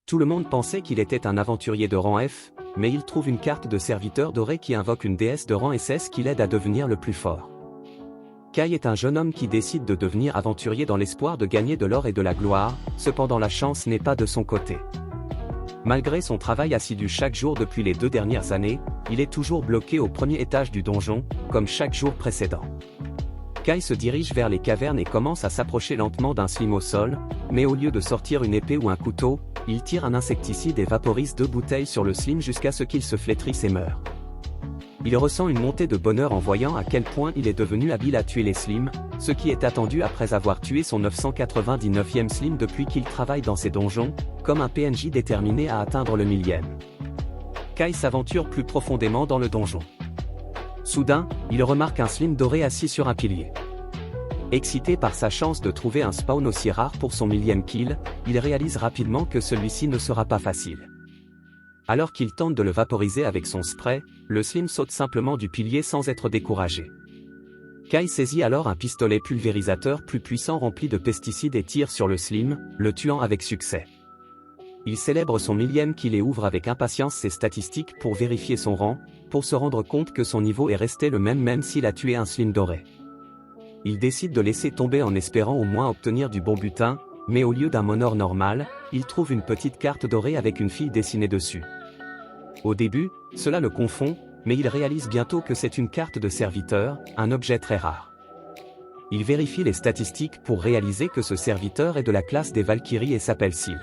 Tout le monde pensait qu'il était un aventurier de rang F, mais il trouve une carte de serviteur doré qui invoque une déesse de rang SS qui l'aide à devenir le plus fort. Kai est un jeune homme qui décide de devenir aventurier dans l'espoir de gagner de l'or et de la gloire, cependant la chance n'est pas de son côté. Malgré son travail assidu chaque jour depuis les 2 dernières années, il est toujours bloqué au premier étage du donjon, comme chaque jour précédent. Kai se dirige vers les cavernes et commence à s'approcher lentement d'un slim au sol, mais au lieu de sortir une épée ou un couteau, il tire un insecticide et vaporise 2 bouteilles sur le slim jusqu'à ce qu'il se flétrisse et meure. Il ressent une montée de bonheur en voyant à quel point il est devenu habile à tuer les slims, ce qui est attendu après avoir tué son 999e slim depuis qu'il travaille dans ces donjons, comme un PNJ déterminé à atteindre le 1000e. Kai s'aventure plus profondément dans le donjon. Soudain, il remarque un slim doré assis sur un pilier. Excité par sa chance de trouver un spawn aussi rare pour son 1000e kill, il réalise rapidement que celui-ci ne sera pas facile. Alors qu'il tente de le vaporiser avec son spray, le slim saute simplement du pilier sans être découragé. Kai saisit alors un pistolet pulvérisateur plus puissant rempli de pesticides et tire sur le slim, le tuant avec succès. Il célèbre son 1000e kill et ouvre avec impatience ses statistiques pour vérifier son rang, pour se rendre compte que son niveau est resté le même s'il a tué un slim doré. Il décide de laisser tomber en espérant au moins obtenir du bon butin, mais au lieu d'un monor normal, il trouve une petite carte dorée avec une fille dessinée dessus. Au début, cela le confond, mais il réalise bientôt que c'est une carte de serviteur, un objet très rare. Il vérifie les statistiques pour réaliser que ce serviteur est de la classe des Valkyries et s'appelle Seal.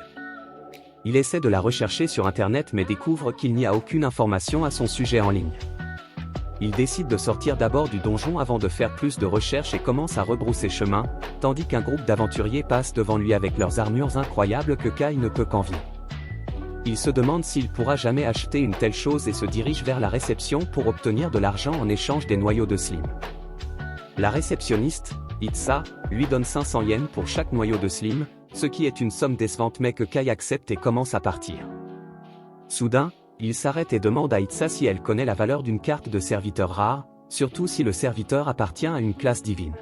Il essaie de la rechercher sur internet mais découvre qu'il n'y a aucune information à son sujet en ligne. Il décide de sortir d'abord du donjon avant de faire plus de recherches et commence à rebrousser chemin, tandis qu'un groupe d'aventuriers passe devant lui avec leurs armures incroyables que Kai ne peut qu'envier. Il se demande s'il pourra jamais acheter une telle chose et se dirige vers la réception pour obtenir de l'argent en échange des noyaux de slim. La réceptionniste, Itsa, lui donne 500 yens pour chaque noyau de slim, ce qui est une somme décevante mais que Kai accepte et commence à partir. Soudain, il s'arrête et demande à Itsa si elle connaît la valeur d'une carte de serviteur rare, surtout si le serviteur appartient à une classe divine.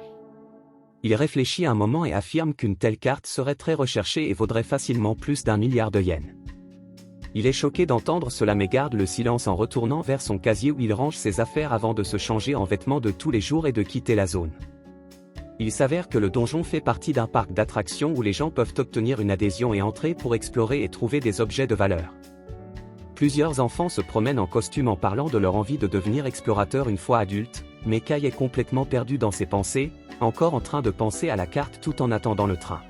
Il réfléchit un moment et affirme qu'une telle carte serait très recherchée et vaudrait facilement plus d'1 milliard de yens. Il est choqué d'entendre cela mais garde le silence en retournant vers son casier où il range ses affaires avant de se changer en vêtements de tous les jours et de quitter la zone. Il s'avère que le donjon fait partie d'un parc d'attractions où les gens peuvent obtenir une adhésion et entrer pour explorer et trouver des objets de valeur. Plusieurs enfants se promènent en costume en parlant de leur envie de devenir explorateurs une fois adultes, mais Kai est complètement perdu dans ses pensées, encore en train de penser à la carte tout en attendant le train.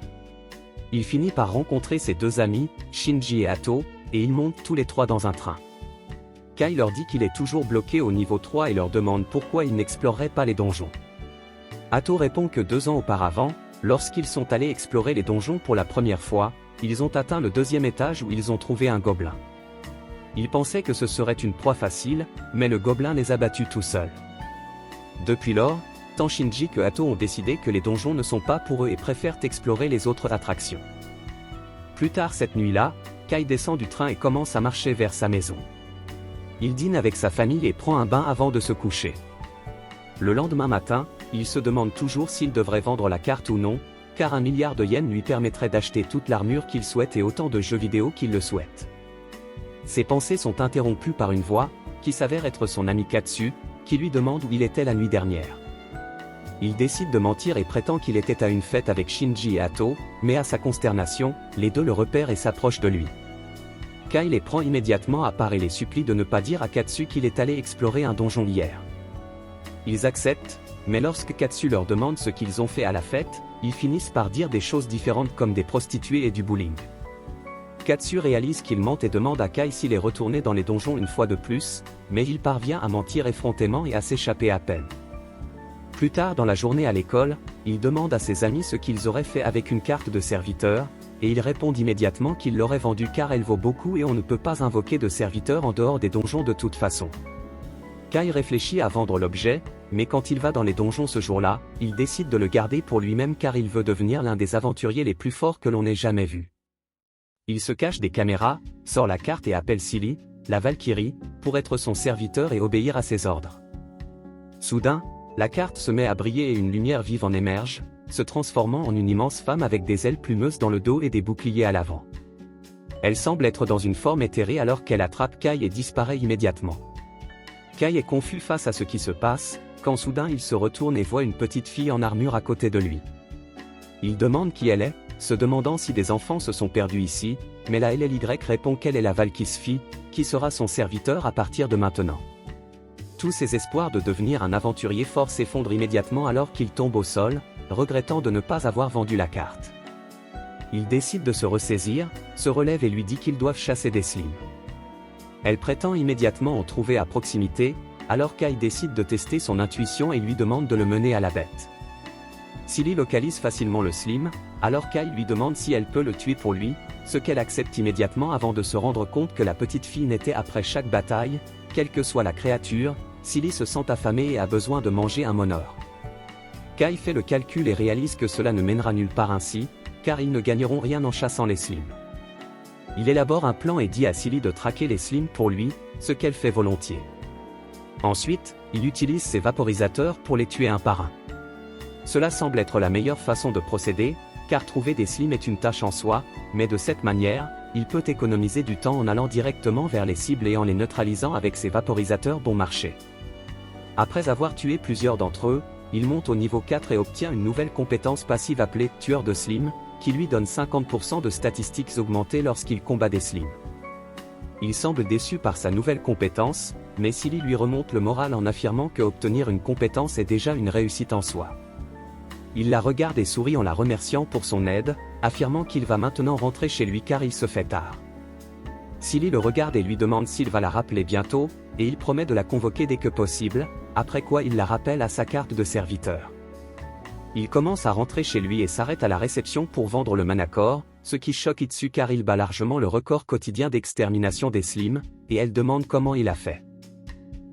Il finit par rencontrer ses 2 amis, Shinji et Hato, et ils montent tous les 3 dans un train. Kai leur dit qu'il est toujours bloqué au niveau 3 et leur demande pourquoi il n'explorerait pas les donjons. Hato répond que 2 ans auparavant, lorsqu'ils sont allés explorer les donjons pour la première fois, ils ont atteint le 2e étage où ils ont trouvé un gobelin. Ils pensaient que ce serait une proie facile, mais le gobelin les a battus tout seuls. Depuis lors, tant Shinji que Hato ont décidé que les donjons ne sont pas pour eux et préfèrent explorer les autres attractions. Plus tard cette nuit-là, Kai descend du train et commence à marcher vers sa maison. Il dîne avec sa famille et prend un bain avant de se coucher. Le lendemain matin, il se demande toujours s'il devrait vendre la carte ou non, car 1 milliard de yens lui permettrait d'acheter toute l'armure qu'il souhaite et autant de jeux vidéo qu'il le souhaite. Ses pensées sont interrompues par une voix, qui s'avère être son ami Katsu, qui lui demande où il était la nuit dernière. Il décide de mentir et prétend qu'il était à une fête avec Shinji et Hato, mais à sa consternation, les 2 le repèrent et s'approchent de lui. Kai les prend immédiatement à part et les supplie de ne pas dire à Katsu qu'il est allé explorer un donjon hier. Ils acceptent, mais lorsque Katsu leur demande ce qu'ils ont fait à la fête, ils finissent par dire des choses différentes comme des prostituées et du bowling. Katsu réalise qu'il ment et demande à Kai s'il est retourné dans les donjons une fois de plus, mais il parvient à mentir effrontément et à s'échapper à peine. Plus tard dans la journée à l'école, il demande à ses amis ce qu'ils auraient fait avec une carte de serviteur, et ils répondent immédiatement qu'ils l'auraient vendue car elle vaut beaucoup et on ne peut pas invoquer de serviteur en dehors des donjons de toute façon. Kai réfléchit à vendre l'objet, mais quand il va dans les donjons ce jour-là, il décide de le garder pour lui-même car il veut devenir l'un des aventuriers les plus forts que l'on ait jamais vus. Il se cache des caméras, sort la carte et appelle Silly, la Valkyrie, pour être son serviteur et obéir à ses ordres. Soudain, la carte se met à briller et une lumière vive en émerge, se transformant en une immense femme avec des ailes plumeuses dans le dos et des boucliers à l'avant. Elle semble être dans une forme éthérée alors qu'elle attrape Kai et disparaît immédiatement. Kai est confus face à ce qui se passe, quand soudain il se retourne et voit une petite fille en armure à côté de lui. Il demande qui elle est, se demandant si des enfants se sont perdus ici, mais la LLY répond qu'elle est la Valkyrie, qui sera son serviteur à partir de maintenant. Tous ses espoirs de devenir un aventurier fort s'effondrent immédiatement alors qu'il tombe au sol, regrettant de ne pas avoir vendu la carte. Il décide de se ressaisir, se relève et lui dit qu'ils doivent chasser des slims. Elle prétend immédiatement en trouver à proximité, alors Kai décide de tester son intuition et lui demande de le mener à la bête. Silly localise facilement le slim, alors Kai lui demande si elle peut le tuer pour lui, ce qu'elle accepte immédiatement avant de se rendre compte que la petite fille n'était après chaque bataille, quelle que soit la créature, Silly se sent affamée et a besoin de manger un monor. Kai fait le calcul et réalise que cela ne mènera nulle part ainsi, car ils ne gagneront rien en chassant les slims. Il élabore un plan et dit à Silly de traquer les slims pour lui, ce qu'elle fait volontiers. Ensuite, il utilise ses vaporisateurs pour les tuer un par un. Cela semble être la meilleure façon de procéder, car trouver des slims est une tâche en soi, mais de cette manière, il peut économiser du temps en allant directement vers les cibles et en les neutralisant avec ses vaporisateurs bon marché. Après avoir tué plusieurs d'entre eux, il monte au niveau 4 et obtient une nouvelle compétence passive appelée « Tueur de slims », qui lui donne 50% de statistiques augmentées lorsqu'il combat des slims. Il semble déçu par sa nouvelle compétence, mais Silly lui remonte le moral en affirmant que obtenir une compétence est déjà une réussite en soi. Il la regarde et sourit en la remerciant pour son aide, affirmant qu'il va maintenant rentrer chez lui car il se fait tard. Silly le regarde et lui demande s'il va la rappeler bientôt, et il promet de la convoquer dès que possible, après quoi il la rappelle à sa carte de serviteur. Il commence à rentrer chez lui et s'arrête à la réception pour vendre le Manacor, ce qui choque Itsu car il bat largement le record quotidien d'extermination des slims, et elle demande comment il a fait.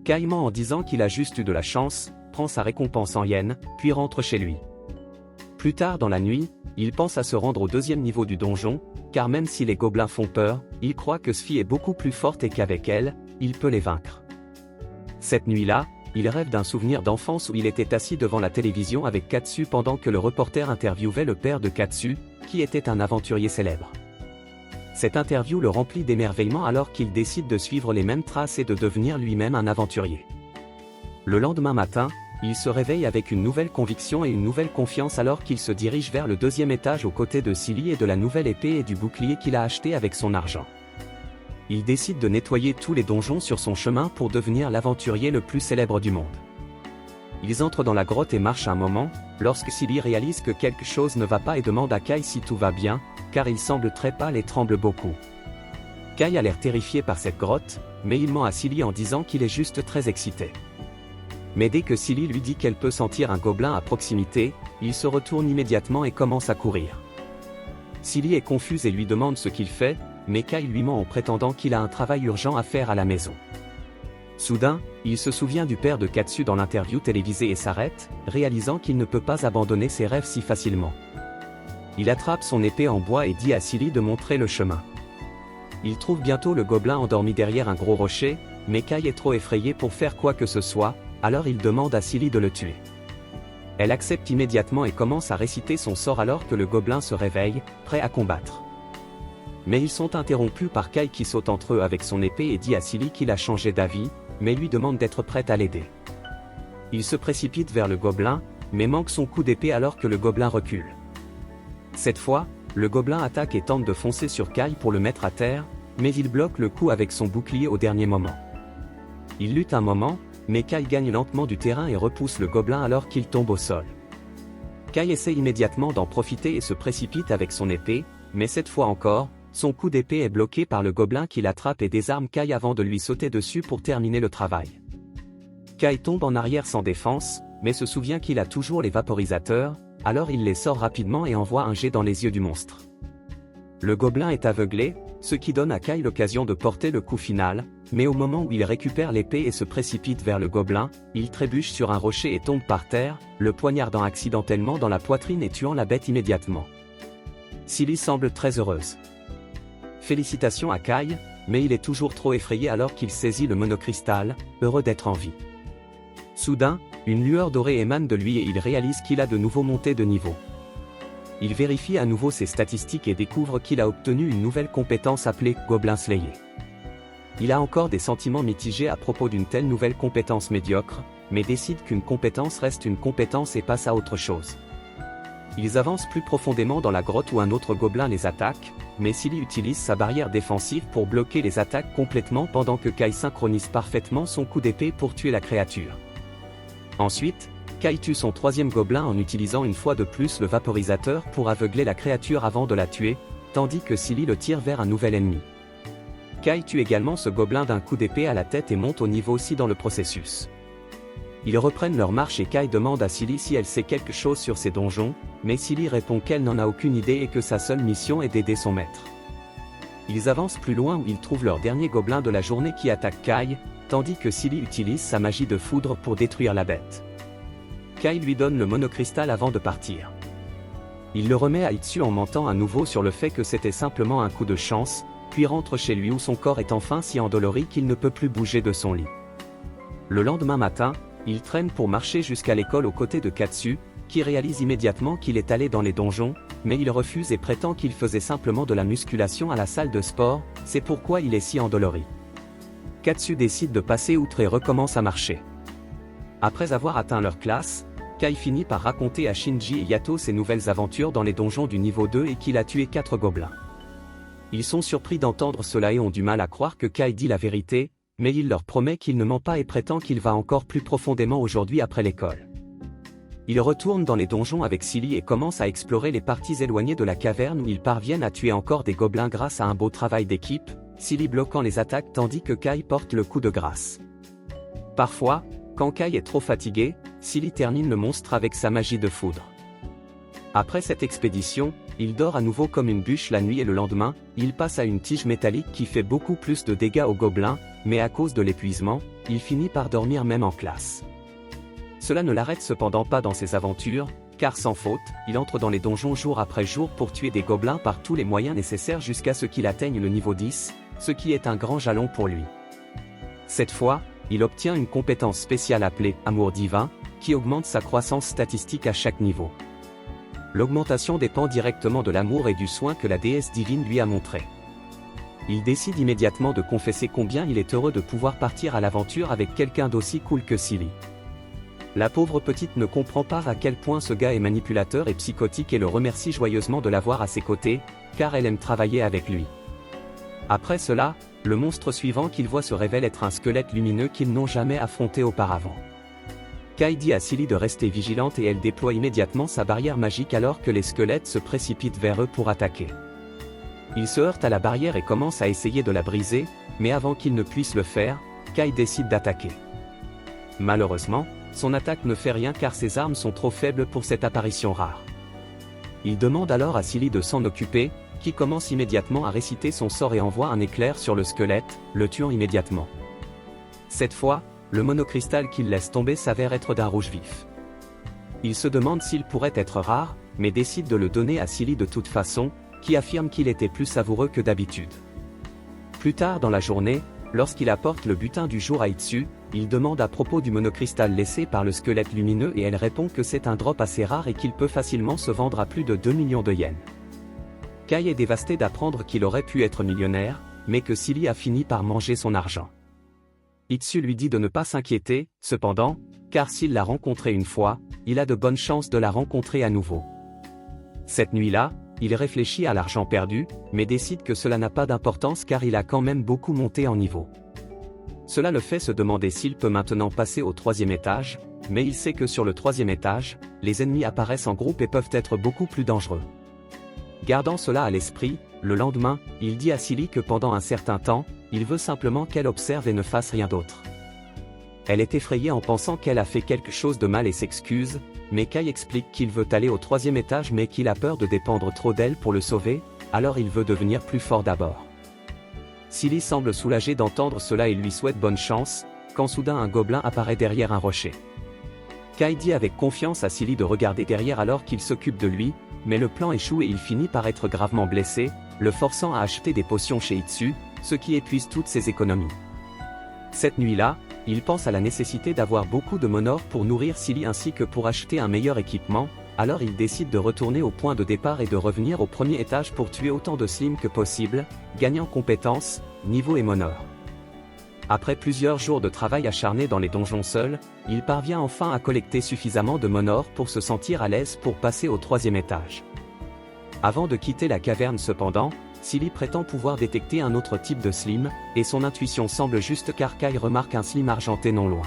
Kai ment en disant qu'il a juste eu de la chance, prend sa récompense en yens, puis rentre chez lui. Plus tard dans la nuit, il pense à se rendre au deuxième niveau du donjon, car même si les gobelins font peur, il croit que Sfi est beaucoup plus forte et qu'avec elle, il peut les vaincre. Cette nuit-là, il rêve d'un souvenir d'enfance où il était assis devant la télévision avec Katsu pendant que le reporter interviewait le père de Katsu, qui était un aventurier célèbre. Cette interview le remplit d'émerveillement alors qu'il décide de suivre les mêmes traces et de devenir lui-même un aventurier. Le lendemain matin, il se réveille avec une nouvelle conviction et une nouvelle confiance alors qu'il se dirige vers le deuxième étage aux côtés de Silly et de la nouvelle épée et du bouclier qu'il a acheté avec son argent. Il décide de nettoyer tous les donjons sur son chemin pour devenir l'aventurier le plus célèbre du monde. Ils entrent dans la grotte et marchent un moment, lorsque Silly réalise que quelque chose ne va pas et demande à Kai si tout va bien, car il semble très pâle et tremble beaucoup. Kai a l'air terrifié par cette grotte, mais il ment à Silly en disant qu'il est juste très excité. Mais dès que Silly lui dit qu'elle peut sentir un gobelin à proximité, il se retourne immédiatement et commence à courir. Silly est confuse et lui demande ce qu'il fait, mais Kai lui ment en prétendant qu'il a un travail urgent à faire à la maison. Soudain, il se souvient du père de Katsu dans l'interview télévisée et s'arrête, réalisant qu'il ne peut pas abandonner ses rêves si facilement. Il attrape son épée en bois et dit à Silly de montrer le chemin. Il trouve bientôt le gobelin endormi derrière un gros rocher, mais Kai est trop effrayé pour faire quoi que ce soit, alors il demande à Silly de le tuer. Elle accepte immédiatement et commence à réciter son sort alors que le gobelin se réveille, prêt à combattre. Mais ils sont interrompus par Kai qui saute entre eux avec son épée et dit à Silly qu'il a changé d'avis, mais lui demande d'être prête à l'aider. Il se précipite vers le gobelin, mais manque son coup d'épée alors que le gobelin recule. Cette fois, le gobelin attaque et tente de foncer sur Kai pour le mettre à terre, mais il bloque le coup avec son bouclier au dernier moment. Il lutte un moment, mais Kai gagne lentement du terrain et repousse le gobelin alors qu'il tombe au sol. Kai essaie immédiatement d'en profiter et se précipite avec son épée, mais cette fois encore, son coup d'épée est bloqué par le gobelin qui l'attrape et désarme Kai avant de lui sauter dessus pour terminer le travail. Kai tombe en arrière sans défense, mais se souvient qu'il a toujours les vaporisateurs, alors il les sort rapidement et envoie un jet dans les yeux du monstre. Le gobelin est aveuglé, ce qui donne à Kai l'occasion de porter le coup final, mais au moment où il récupère l'épée et se précipite vers le gobelin, il trébuche sur un rocher et tombe par terre, le poignardant accidentellement dans la poitrine et tuant la bête immédiatement. Silly semble très heureuse. Félicitations à Kai, mais il est toujours trop effrayé alors qu'il saisit le monocristal, heureux d'être en vie. Soudain, une lueur dorée émane de lui et il réalise qu'il a de nouveau monté de niveau. il vérifie à nouveau ses statistiques et découvre qu'il a obtenu une nouvelle compétence appelée Gobelin Slayer. Il a encore des sentiments mitigés à propos d'une telle nouvelle compétence médiocre, mais décide qu'une compétence reste une compétence et passe à autre chose. Ils avancent plus profondément dans la grotte où un autre gobelin les attaque, mais Silly utilise sa barrière défensive pour bloquer les attaques complètement pendant que Kai synchronise parfaitement son coup d'épée pour tuer la créature. Ensuite, Kai tue son troisième gobelin en utilisant une fois de plus le vaporisateur pour aveugler la créature avant de la tuer, tandis que Silly le tire vers un nouvel ennemi. Kai tue également ce gobelin d'un coup d'épée à la tête et monte au niveau 6 dans le processus. Ils reprennent leur marche et Kai demande à Silly si elle sait quelque chose sur ces donjons, mais Silly répond qu'elle n'en a aucune idée et que sa seule mission est d'aider son maître. Ils avancent plus loin où ils trouvent leur dernier gobelin de la journée qui attaque Kai, tandis que Silly utilise sa magie de foudre pour détruire la bête. Kai lui donne le monocristal avant de partir. Il le remet à Itsu en mentant à nouveau sur le fait que c'était simplement un coup de chance, puis rentre chez lui où son corps est enfin si endolori qu'il ne peut plus bouger de son lit. Le lendemain matin, il traîne pour marcher jusqu'à l'école aux côtés de Katsu, qui réalise immédiatement qu'il est allé dans les donjons, mais il refuse et prétend qu'il faisait simplement de la musculation à la salle de sport, c'est pourquoi il est si endolori. Katsu décide de passer outre et recommence à marcher. Après avoir atteint leur classe, Kai finit par raconter à Shinji et Yato ses nouvelles aventures dans les donjons du niveau 2 et qu'il a tué 4 gobelins. Ils sont surpris d'entendre cela et ont du mal à croire que Kai dit la vérité, mais il leur promet qu'il ne ment pas et prétend qu'il va encore plus profondément aujourd'hui après l'école. Ils retournent dans les donjons avec Silly et commencent à explorer les parties éloignées de la caverne où ils parviennent à tuer encore des gobelins grâce à un beau travail d'équipe, Silly bloquant les attaques tandis que Kai porte le coup de grâce. Parfois, quand Kai est trop fatigué, Silly termine le monstre avec sa magie de foudre. Après cette expédition, il dort à nouveau comme une bûche la nuit et le lendemain, il passe à une tige métallique qui fait beaucoup plus de dégâts aux gobelins, mais à cause de l'épuisement, il finit par dormir même en classe. Cela ne l'arrête cependant pas dans ses aventures, car sans faute, il entre dans les donjons jour après jour pour tuer des gobelins par tous les moyens nécessaires jusqu'à ce qu'il atteigne le niveau 10, ce qui est un grand jalon pour lui. Cette fois, il obtient une compétence spéciale appelée « Amour divin », qui augmente sa croissance statistique à chaque niveau. L'augmentation dépend directement de l'amour et du soin que la déesse divine lui a montré. Il décide immédiatement de confesser combien il est heureux de pouvoir partir à l'aventure avec quelqu'un d'aussi cool que Silly. La pauvre petite ne comprend pas à quel point ce gars est manipulateur et psychotique et le remercie joyeusement de l'avoir à ses côtés, car elle aime travailler avec lui. Après cela, le monstre suivant qu'ils voient se révèle être un squelette lumineux qu'ils n'ont jamais affronté auparavant. Kai dit à Silly de rester vigilante et elle déploie immédiatement sa barrière magique alors que les squelettes se précipitent vers eux pour attaquer. Il se heurte à la barrière et commence à essayer de la briser, mais avant qu'il ne puisse le faire, Kai décide d'attaquer. Malheureusement, son attaque ne fait rien car ses armes sont trop faibles pour cette apparition rare. Il demande alors à Silly de s'en occuper, qui commence immédiatement à réciter son sort et envoie un éclair sur le squelette, le tuant immédiatement. Cette fois, le monocristal qu'il laisse tomber s'avère être d'un rouge vif. Il se demande s'il pourrait être rare, mais décide de le donner à Silly de toute façon, qui affirme qu'il était plus savoureux que d'habitude. Plus tard dans la journée, lorsqu'il apporte le butin du jour à Itsu, il demande à propos du monocristal laissé par le squelette lumineux et elle répond que c'est un drop assez rare et qu'il peut facilement se vendre à plus de 2 millions de yens. Kai est dévasté d'apprendre qu'il aurait pu être millionnaire, mais que Silly a fini par manger son argent. Itsu lui dit de ne pas s'inquiéter, cependant, car s'il l'a rencontrée une fois, il a de bonnes chances de la rencontrer à nouveau. Cette nuit-là, il réfléchit à l'argent perdu, mais décide que cela n'a pas d'importance car il a quand même beaucoup monté en niveau. Cela le fait se demander s'il peut maintenant passer au 3e étage, mais il sait que sur le 3e étage, les ennemis apparaissent en groupe et peuvent être beaucoup plus dangereux. Gardant cela à l'esprit, le lendemain, il dit à Silly que pendant un certain temps, il veut simplement qu'elle observe et ne fasse rien d'autre. Elle est effrayée en pensant qu'elle a fait quelque chose de mal et s'excuse, mais Kai explique qu'il veut aller au 3e étage mais qu'il a peur de dépendre trop d'elle pour le sauver, alors il veut devenir plus fort d'abord. Silly semble soulagé d'entendre cela et lui souhaite bonne chance, quand soudain un gobelin apparaît derrière un rocher. Kai dit avec confiance à Silly de regarder derrière alors qu'il s'occupe de lui, mais le plan échoue et il finit par être gravement blessé, le forçant à acheter des potions chez Itsu, ce qui épuise toutes ses économies. Cette nuit-là, il pense à la nécessité d'avoir beaucoup de monor pour nourrir Silly ainsi que pour acheter un meilleur équipement, alors il décide de retourner au point de départ et de revenir au premier étage pour tuer autant de slimes que possible, gagnant compétences, niveau et monor. Après plusieurs jours de travail acharné dans les donjons seuls, il parvient enfin à collecter suffisamment de monor pour se sentir à l'aise pour passer au troisième étage. Avant de quitter la caverne cependant, Silly prétend pouvoir détecter un autre type de slime, et son intuition semble juste car Kai remarque un slime argenté non loin.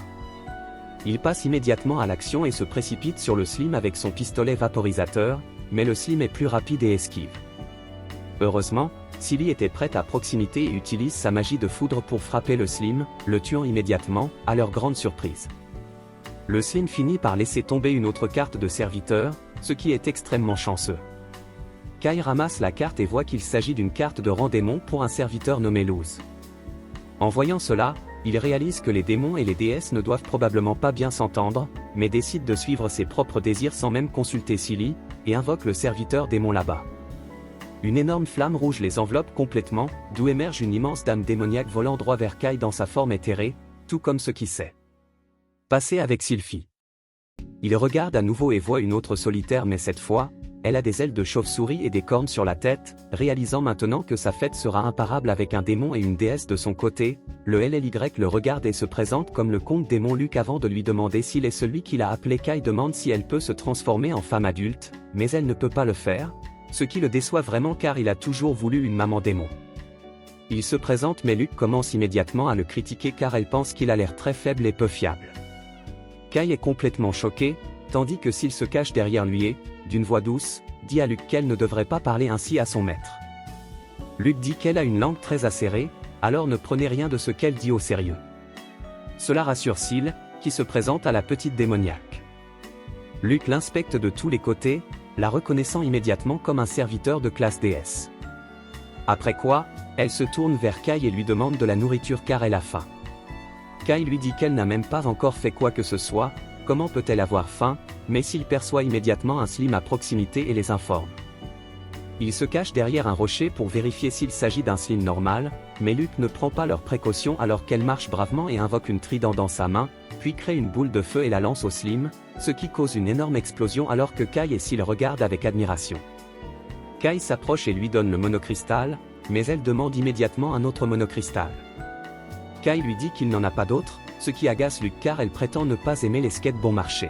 Il passe immédiatement à l'action et se précipite sur le slime avec son pistolet vaporisateur, mais le slime est plus rapide et esquive. Heureusement, Silly était prête à proximité et utilise sa magie de foudre pour frapper le slime, le tuant immédiatement, à leur grande surprise. Le slime finit par laisser tomber une autre carte de serviteur, ce qui est extrêmement chanceux. Kai ramasse la carte et voit qu'il s'agit d'une carte de rang démon pour un serviteur nommé Luz. En voyant cela, il réalise que les démons et les déesses ne doivent probablement pas bien s'entendre, mais décide de suivre ses propres désirs sans même consulter Silly, et invoque le serviteur démon là-bas. Une énorme flamme rouge les enveloppe complètement, d'où émerge une immense dame démoniaque volant droit vers Kai dans sa forme éthérée, tout comme ce qui s'est passé avec Sylphie. Il regarde à nouveau et voit une autre solitaire mais cette fois, elle a des ailes de chauve-souris et des cornes sur la tête, réalisant maintenant que sa fête sera imparable avec un démon et une déesse de son côté. Le LLY le regarde et se présente comme le comte démon Luc avant de lui demander s'il est celui qu'il a appelé. Kai demande si elle peut se transformer en femme adulte, mais elle ne peut pas le faire, ce qui le déçoit vraiment car il a toujours voulu une maman démon. Il se présente mais Luc commence immédiatement à le critiquer car elle pense qu'il a l'air très faible et peu fiable. Kai est complètement choqué, tandis que s'il se cache derrière lui et, d'une voix douce, dit à Luc qu'elle ne devrait pas parler ainsi à son maître. Luc dit qu'elle a une langue très acérée, alors ne prenez rien de ce qu'elle dit au sérieux. Cela rassure Syl, qui se présente à la petite démoniaque. Luc l'inspecte de tous les côtés, la reconnaissant immédiatement comme un serviteur de classe déesse. Après quoi, elle se tourne vers Kai et lui demande de la nourriture car elle a faim. Kai lui dit qu'elle n'a même pas encore fait quoi que ce soit, comment peut-elle avoir faim, mais Syl perçoit immédiatement un slime à proximité et les informe. Il se cache derrière un rocher pour vérifier s'il s'agit d'un slime normal, mais Luc ne prend pas leurs précautions alors qu'elle marche bravement et invoque une trident dans sa main, puis crée une boule de feu et la lance au slime, ce qui cause une énorme explosion alors que Kai et Syl regardent avec admiration. Kai s'approche et lui donne le monocristal, mais elle demande immédiatement un autre monocristal. Kai lui dit qu'il n'en a pas d'autre, ce qui agace Luc car elle prétend ne pas aimer les skates bon marché.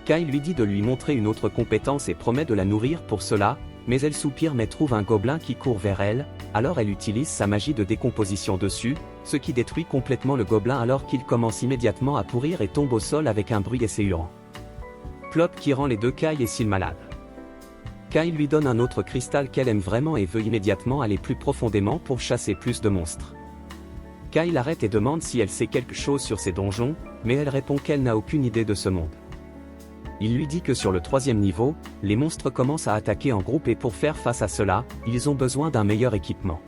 Kai lui dit de lui montrer une autre compétence et promet de la nourrir pour cela, mais elle soupire mais trouve un gobelin qui court vers elle, alors elle utilise sa magie de décomposition dessus, ce qui détruit complètement le gobelin alors qu'il commence immédiatement à pourrir et tombe au sol avec un bruit assourdissant. Plop qui rend les deux Kai et Syl malades. Kai lui donne un autre cristal qu'elle aime vraiment et veut immédiatement aller plus profondément pour chasser plus de monstres. Kai l'arrête et demande si elle sait quelque chose sur ces donjons, mais elle répond qu'elle n'a aucune idée de ce monde. Il lui dit que sur le troisième niveau, les monstres commencent à attaquer en groupe et pour faire face à cela, ils ont besoin d'un meilleur équipement.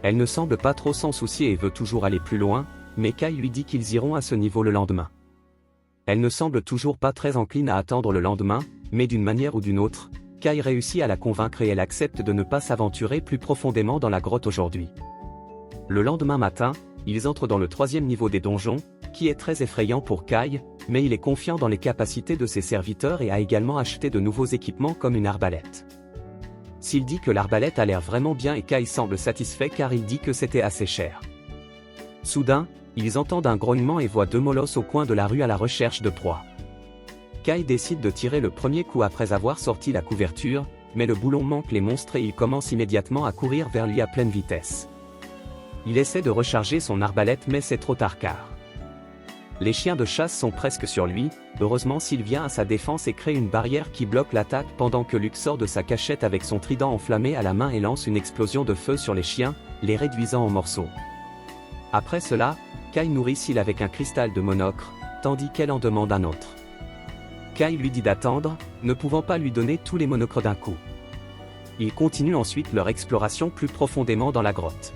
Elle ne semble pas trop s'en soucier et veut toujours aller plus loin, mais Kai lui dit qu'ils iront à ce niveau le lendemain. Elle ne semble toujours pas très encline à attendre le lendemain, mais d'une manière ou d'une autre, Kai réussit à la convaincre et elle accepte de ne pas s'aventurer plus profondément dans la grotte aujourd'hui. Le lendemain matin, ils entrent dans le troisième niveau des donjons, qui est très effrayant pour Kai, mais il est confiant dans les capacités de ses serviteurs et a également acheté de nouveaux équipements comme une arbalète. S'il dit que l'arbalète a l'air vraiment bien et Kai semble satisfait car il dit que c'était assez cher. Soudain, ils entendent un grognement et voient deux molosses au coin de la rue à la recherche de proie. Kai décide de tirer le premier coup après avoir sorti la couverture, mais le boulon manque les monstres et il commence immédiatement à courir vers lui à pleine vitesse. Il essaie de recharger son arbalète mais c'est trop tard car les chiens de chasse sont presque sur lui. Heureusement Syl vient à sa défense et crée une barrière qui bloque l'attaque pendant que Luc sort de sa cachette avec son trident enflammé à la main et lance une explosion de feu sur les chiens, les réduisant en morceaux. Après cela, Kai nourrit Syl avec un cristal de monocre, tandis qu'elle en demande un autre. Kai lui dit d'attendre, ne pouvant pas lui donner tous les monocres d'un coup. Ils continuent ensuite leur exploration plus profondément dans la grotte.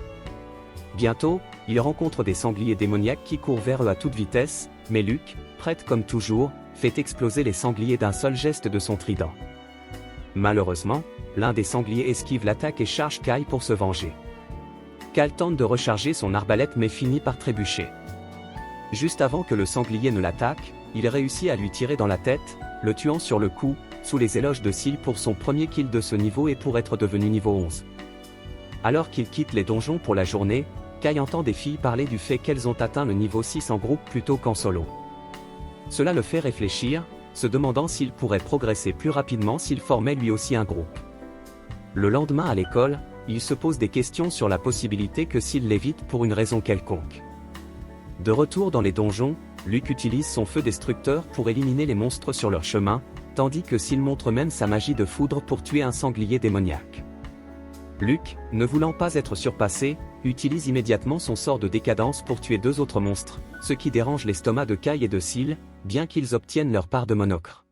Bientôt, ils rencontrent des sangliers démoniaques qui courent vers eux à toute vitesse, mais Luc, prête comme toujours, fait exploser les sangliers d'un seul geste de son trident. Malheureusement, l'un des sangliers esquive l'attaque et charge Kai pour se venger. Kai tente de recharger son arbalète mais finit par trébucher. Juste avant que le sanglier ne l'attaque, il réussit à lui tirer dans la tête, le tuant sur le coup, sous les éloges de Seal pour son premier kill de ce niveau et pour être devenu niveau 11. Alors qu'il quitte les donjons pour la journée, Kai entend des filles parler du fait qu'elles ont atteint le niveau 6 en groupe plutôt qu'en solo. Cela le fait réfléchir, se demandant s'il pourrait progresser plus rapidement s'il formait lui aussi un groupe. Le lendemain à l'école, il se pose des questions sur la possibilité que Seal l'évite pour une raison quelconque. De retour dans les donjons, Luke utilise son feu destructeur pour éliminer les monstres sur leur chemin, tandis que Seal montre même sa magie de foudre pour tuer un sanglier démoniaque. Luke, ne voulant pas être surpassé, utilise immédiatement son sort de décadence pour tuer 2 autres monstres, ce qui dérange l'estomac de Kai et de Seal, bien qu'ils obtiennent leur part de monocre.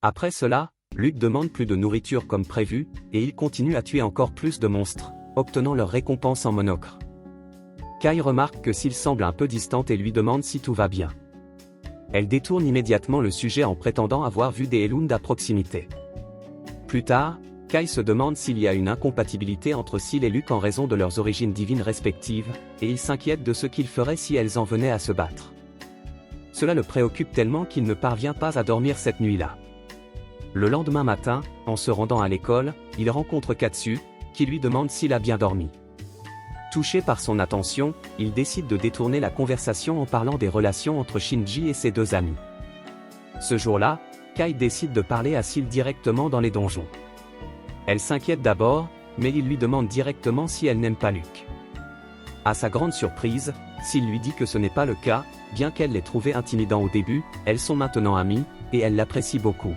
Après cela, Luke demande plus de nourriture comme prévu, et il continue à tuer encore plus de monstres, obtenant leur récompense en monocre. Kai remarque que Seal semble un peu distante et lui demande si tout va bien. Elle détourne immédiatement le sujet en prétendant avoir vu des Elund à proximité. Plus tard, Kai se demande s'il y a une incompatibilité entre Seal et Luke en raison de leurs origines divines respectives, et il s'inquiète de ce qu'il ferait si elles en venaient à se battre. Cela le préoccupe tellement qu'il ne parvient pas à dormir cette nuit-là. Le lendemain matin, en se rendant à l'école, il rencontre Katsu, qui lui demande s'il a bien dormi. Touché par son attention, il décide de détourner la conversation en parlant des relations entre Shinji et ses 2 amis. Ce jour-là, Kai décide de parler à Seal directement dans les donjons. Elle s'inquiète d'abord, mais il lui demande directement si elle n'aime pas Luke. À sa grande surprise, Seal lui dit que ce n'est pas le cas, bien qu'elle l'ait trouvé intimidant au début, elles sont maintenant amies, et elle l'apprécie beaucoup.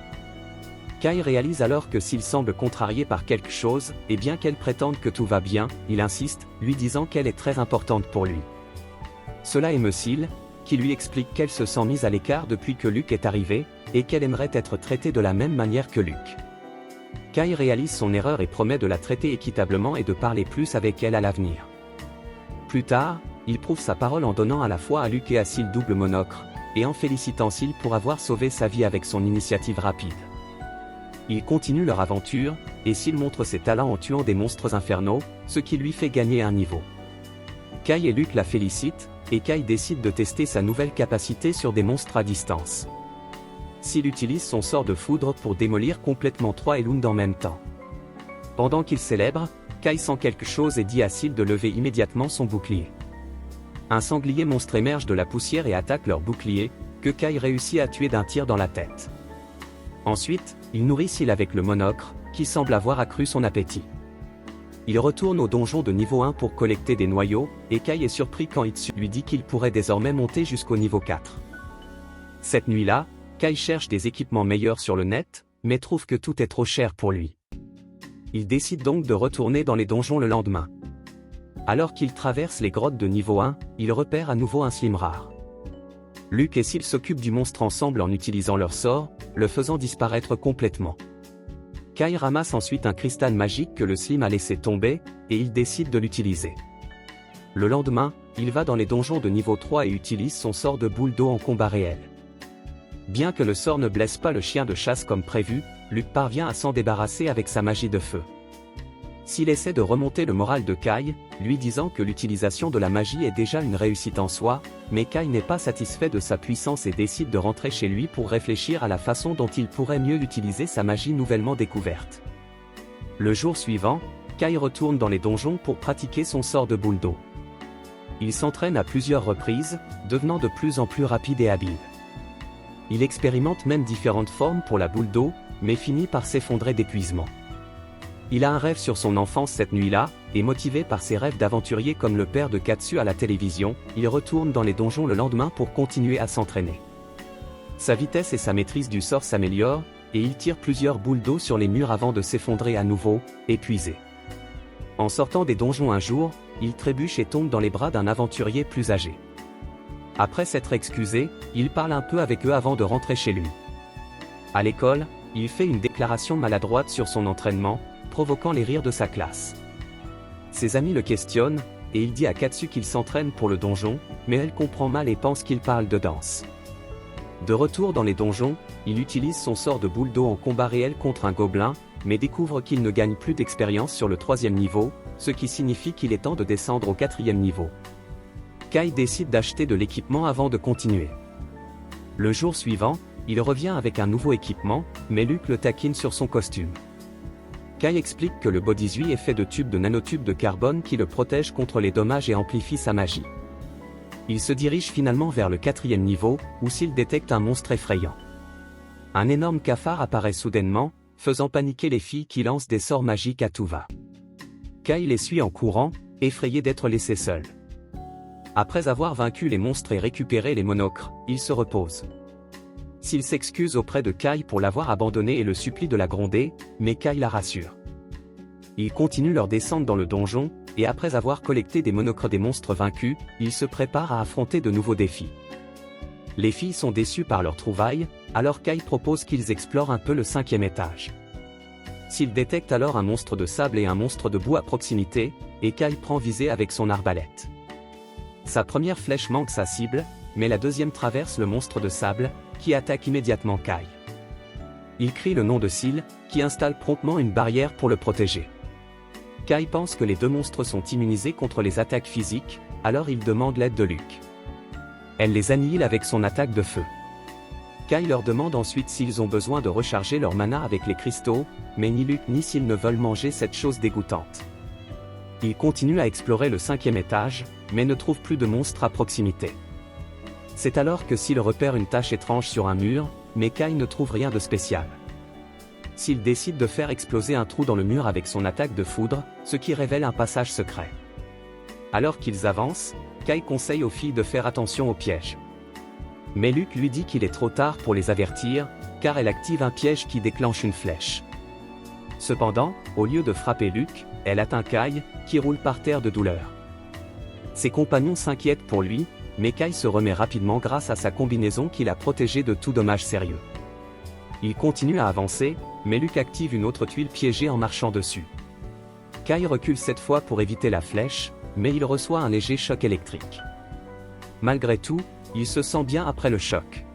Kai réalise alors que Seal semble contrarié par quelque chose, et bien qu'elle prétende que tout va bien, il insiste, lui disant qu'elle est très importante pour lui. Cela émeut Seal, qui lui explique qu'elle se sent mise à l'écart depuis que Luke est arrivé, et qu'elle aimerait être traitée de la même manière que Luke. Kai réalise son erreur et promet de la traiter équitablement et de parler plus avec elle à l'avenir. Plus tard, il prouve sa parole en donnant à la fois à Luke et à Seal double monocre, et en félicitant Seal pour avoir sauvé sa vie avec son initiative rapide. Ils continuent leur aventure, et Seal montre ses talents en tuant des monstres infernaux, ce qui lui fait gagner un niveau. Kai et Luke la félicitent, et Kai décide de tester sa nouvelle capacité sur des monstres à distance. Seal utilise son sort de foudre pour démolir complètement 3 Elund en même temps. Pendant qu'il célèbre, Kai sent quelque chose et dit à Seal de lever immédiatement son bouclier. Un sanglier monstre émerge de la poussière et attaque leur bouclier, que Kai réussit à tuer d'un tir dans la tête. Ensuite, il nourrit Seal avec le monocre, qui semble avoir accru son appétit. Il retourne au donjon de niveau 1 pour collecter des noyaux, et Kai est surpris quand Itsu lui dit qu'il pourrait désormais monter jusqu'au niveau 4. Cette nuit-là, Kai cherche des équipements meilleurs sur le net, mais trouve que tout est trop cher pour lui. Il décide donc de retourner dans les donjons le lendemain. Alors qu'il traverse les grottes de niveau 1, il repère à nouveau un slim rare. Luke et Seal s'occupent du monstre ensemble en utilisant leur sort, le faisant disparaître complètement. Kai ramasse ensuite un cristal magique que le slim a laissé tomber, et il décide de l'utiliser. Le lendemain, il va dans les donjons de niveau 3 et utilise son sort de boule d'eau en combat réel. Bien que le sort ne blesse pas le chien de chasse comme prévu, Luke parvient à s'en débarrasser avec sa magie de feu. S'il essaie de remonter le moral de Kai, lui disant que l'utilisation de la magie est déjà une réussite en soi, mais Kai n'est pas satisfait de sa puissance et décide de rentrer chez lui pour réfléchir à la façon dont il pourrait mieux utiliser sa magie nouvellement découverte. Le jour suivant, Kai retourne dans les donjons pour pratiquer son sort de boule d'eau. Il s'entraîne à plusieurs reprises, devenant de plus en plus rapide et habile. Il expérimente même différentes formes pour la boule d'eau, mais finit par s'effondrer d'épuisement. Il a un rêve sur son enfance cette nuit-là, et motivé par ses rêves d'aventurier comme le père de Katsu à la télévision, il retourne dans les donjons le lendemain pour continuer à s'entraîner. Sa vitesse et sa maîtrise du sort s'améliorent, et il tire plusieurs boules d'eau sur les murs avant de s'effondrer à nouveau, épuisé. En sortant des donjons un jour, il trébuche et tombe dans les bras d'un aventurier plus âgé. Après s'être excusé, il parle un peu avec eux avant de rentrer chez lui. À l'école, il fait une déclaration maladroite sur son entraînement, provoquant les rires de sa classe. Ses amis le questionnent, et il dit à Katsu qu'il s'entraîne pour le donjon, mais elle comprend mal et pense qu'il parle de danse. De retour dans les donjons, il utilise son sort de boule d'eau en combat réel contre un gobelin, mais découvre qu'il ne gagne plus d'expérience sur le 3e niveau, ce qui signifie qu'il est temps de descendre au 4e niveau. Kai décide d'acheter de l'équipement avant de continuer. Le jour suivant, il revient avec un nouveau équipement, mais Luke le taquine sur son costume. Kai explique que le Body 18 est fait de tubes de nanotubes de carbone qui le protègent contre les dommages et amplifient sa magie. Il se dirige finalement vers le 4e niveau, où s'il détecte un monstre effrayant. Un énorme cafard apparaît soudainement, faisant paniquer les filles qui lancent des sorts magiques à tout va. Kai les suit en courant, effrayé d'être laissé seul. Après avoir vaincu les monstres et récupéré les monocres, il se repose. S'il s'excuse auprès de Kai pour l'avoir abandonné et le supplie de la gronder, mais Kai la rassure. Ils continuent leur descente dans le donjon, et après avoir collecté des monocres des monstres vaincus, ils se préparent à affronter de nouveaux défis. Les filles sont déçues par leur trouvaille, alors Kai propose qu'ils explorent un peu le 5e étage. S'ils détectent alors un monstre de sable et un monstre de boue à proximité, et Kai prend visée avec son arbalète. Sa première flèche manque sa cible, mais la deuxième traverse le monstre de sable, qui attaque immédiatement Kai. Il crie le nom de Seal, qui installe promptement une barrière pour le protéger. Kai pense que les deux monstres sont immunisés contre les attaques physiques, alors il demande l'aide de Luke. Elle les annihile avec son attaque de feu. Kai leur demande ensuite s'ils ont besoin de recharger leur mana avec les cristaux, mais ni Luke ni Seal ne veulent manger cette chose dégoûtante. Ils continuent à explorer le 5e étage, mais ne trouvent plus de monstres à proximité. C'est alors que Seal repère une tache étrange sur un mur, mais Kai ne trouve rien de spécial. Seal décide de faire exploser un trou dans le mur avec son attaque de foudre, ce qui révèle un passage secret. Alors qu'ils avancent, Kai conseille aux filles de faire attention aux pièges. Mais Luke lui dit qu'il est trop tard pour les avertir, car elle active un piège qui déclenche une flèche. Cependant, au lieu de frapper Luke, elle atteint Kai, qui roule par terre de douleur. Ses compagnons s'inquiètent pour lui, mais Kai se remet rapidement grâce à sa combinaison qui l'a protégé de tout dommage sérieux. Il continue à avancer, mais Luke active une autre tuile piégée en marchant dessus. Kai recule cette fois pour éviter la flèche, mais il reçoit un léger choc électrique. Malgré tout, il se sent bien après le choc.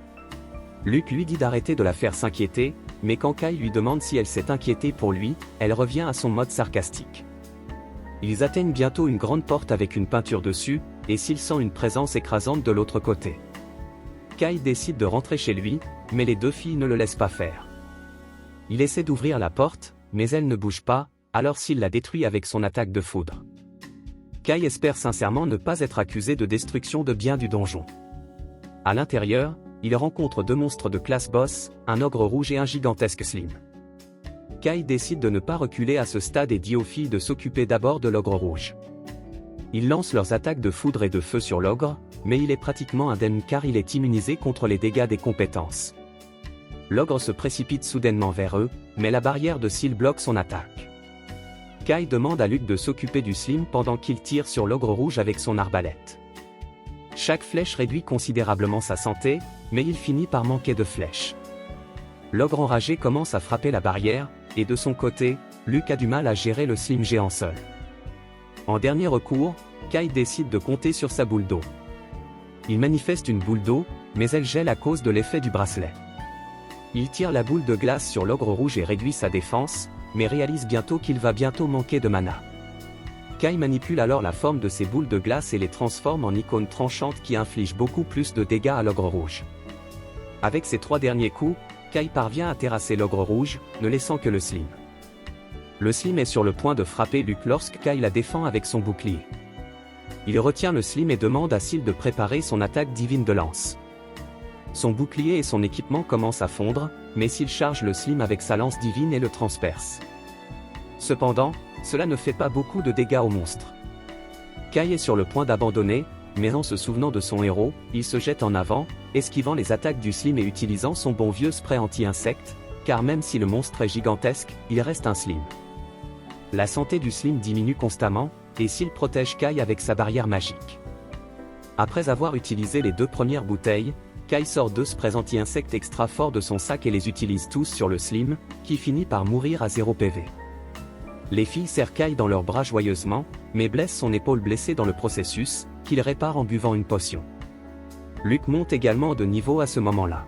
Luke lui dit d'arrêter de la faire s'inquiéter, mais quand Kai lui demande si elle s'est inquiétée pour lui, elle revient à son mode sarcastique. Ils atteignent bientôt une grande porte avec une peinture dessus, et Seal sent une présence écrasante de l'autre côté. Kai décide de rentrer chez lui, mais les deux filles ne le laissent pas faire. Il essaie d'ouvrir la porte, mais elle ne bouge pas, alors Seal la détruit avec son attaque de foudre. Kai espère sincèrement ne pas être accusé de destruction de biens du donjon. À l'intérieur, il rencontre deux monstres de classe boss, un ogre rouge et un gigantesque slim. Kai décide de ne pas reculer à ce stade et dit aux filles de s'occuper d'abord de l'ogre rouge. Ils lancent leurs attaques de foudre et de feu sur l'ogre, mais il est pratiquement indemne car il est immunisé contre les dégâts des compétences. L'ogre se précipite soudainement vers eux, mais la barrière de Seal bloque son attaque. Kai demande à Luke de s'occuper du slim pendant qu'il tire sur l'ogre rouge avec son arbalète. Chaque flèche réduit considérablement sa santé, mais il finit par manquer de flèches. L'ogre enragé commence à frapper la barrière, et de son côté, Luke a du mal à gérer le slim géant seul. En dernier recours, Kai décide de compter sur sa boule d'eau. Il manifeste une boule d'eau, mais elle gèle à cause de l'effet du bracelet. Il tire la boule de glace sur l'ogre rouge et réduit sa défense, mais réalise bientôt qu'il va bientôt manquer de mana. Kai manipule alors la forme de ces boules de glace et les transforme en icônes tranchantes qui infligent beaucoup plus de dégâts à l'ogre rouge. Avec ces 3 derniers coups, Kai parvient à terrasser l'ogre rouge, ne laissant que le slim. Le slim est sur le point de frapper Luke lorsque Kai la défend avec son bouclier. Il retient le slim et demande à Seal de préparer son attaque divine de lance. Son bouclier et son équipement commencent à fondre, mais Seal charge le slim avec sa lance divine et le transperce. Cependant, cela ne fait pas beaucoup de dégâts au monstre. Kai est sur le point d'abandonner, mais en se souvenant de son héros, il se jette en avant, esquivant les attaques du slim et utilisant son bon vieux spray anti-insectes, car même si le monstre est gigantesque, il reste un slim. La santé du slim diminue constamment, et Seal protège Kai avec sa barrière magique. Après avoir utilisé les 2 premières bouteilles, Kai sort 2 sprays anti-insectes extra forts de son sac et les utilise tous sur le slim, qui finit par mourir à 0 PV. Les filles serrent Kai dans leurs bras joyeusement, mais blessent son épaule blessée dans le processus, qu'il répare en buvant une potion. Luke monte également de niveau à ce moment-là.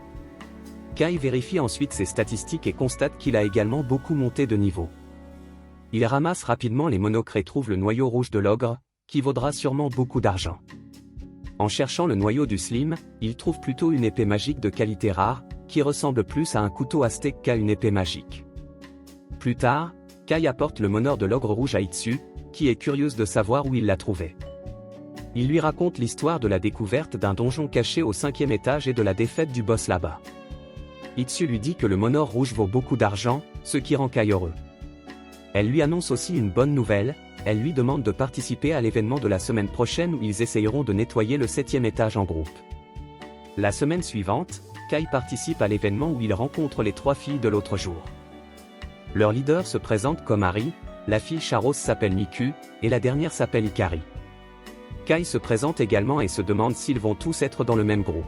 Kai vérifie ensuite ses statistiques et constate qu'il a également beaucoup monté de niveau. Il ramasse rapidement les monocres et trouve le noyau rouge de l'ogre, qui vaudra sûrement beaucoup d'argent. En cherchant le noyau du slim, il trouve plutôt une épée magique de qualité rare, qui ressemble plus à un couteau aztèque qu'à une épée magique. Plus tard, Kai apporte le monor de l'ogre rouge à Itsu, qui est curieuse de savoir où il l'a trouvé. Il lui raconte l'histoire de la découverte d'un donjon caché au 5e étage et de la défaite du boss là-bas. Itsu lui dit que le monor rouge vaut beaucoup d'argent, ce qui rend Kai heureux. Elle lui annonce aussi une bonne nouvelle, elle lui demande de participer à l'événement de la semaine prochaine où ils essayeront de nettoyer le 7e étage en groupe. La semaine suivante, Kai participe à l'événement où il rencontre les 3 filles de l'autre jour. Leur leader se présente comme Ari, la fille Charos s'appelle Miku, et la dernière s'appelle Ikari. Kai se présente également et se demande s'ils vont tous être dans le même groupe.